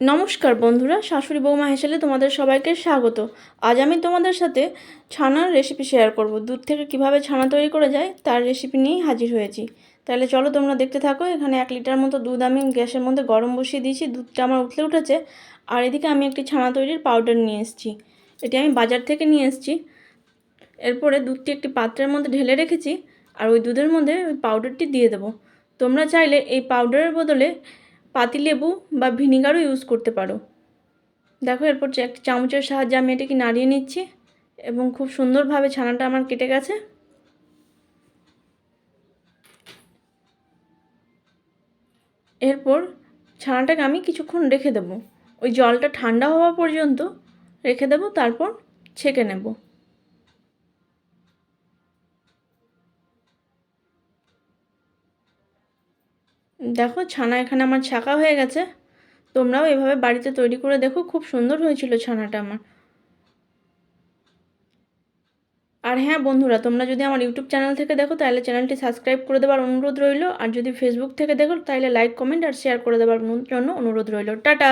নমস্কার বন্ধুরা, শাশুড়ি বৌমা হেসেলে তোমাদের সবাইকে স্বাগত। আজ আমি তোমাদের সাথে ছানার রেসিপি শেয়ার করব। দুধ থেকে কিভাবে ছানা তৈরি করে যায় তার রেসিপি নিয়েই হাজির হয়েছি। তাহলে চলো তোমরা দেখতে থাকো। এখানে 1 লিটার মতো দুধ আমি গ্যাসের মধ্যে গরম বসিয়ে দিয়েছি। দুধটা আমার উতলে উঠেছে। আর এদিকে আমি একটি ছানা তৈরির পাউডার নিয়ে এসেছি। এটি আমি বাজার থেকে নিয়ে এসেছি। এরপরে দুধটি একটি পাত্রের মধ্যে ঢেলে রেখেছি। আর ওই দুধের মধ্যে ওই পাউডারটি দিয়ে দেবো। তোমরা চাইলে এই পাউডারের বদলে পাতিলেবু বা ভিনিগারও ইউজ করতে পারো। দেখো, এরপর একটি চামচের সাহায্যে আমি এটাকে নাড়িয়ে নিচ্ছি এবং খুব সুন্দরভাবে ছানাটা আমার কেটে গেছে। এরপর ছানাটাকে আমি কিছুক্ষণ রেখে দেবো। ওই জলটা ঠান্ডা হওয়া পর্যন্ত রেখে দেবো, তারপর ছেঁকে নেব। দেখো, ছানা এখানে আমার ছাঁকা হয়ে গেছে। তোমরাও এভাবে বাড়িতে তৈরি করে দেখো, খুব সুন্দর হয়েছিল ছানাটা আমার। আর হ্যাঁ বন্ধুরা, তোমরা যদি আমার ইউটিউব চ্যানেল থেকে দেখো তাহলে চ্যানেলটি সাবস্ক্রাইব করে দেওয়ার অনুরোধ রইল। আর যদি ফেসবুক থেকে দেখো তাহলে লাইক, কমেন্ট আর শেয়ার করে দেওয়ার জন্য অনুরোধ রইল। টাটা।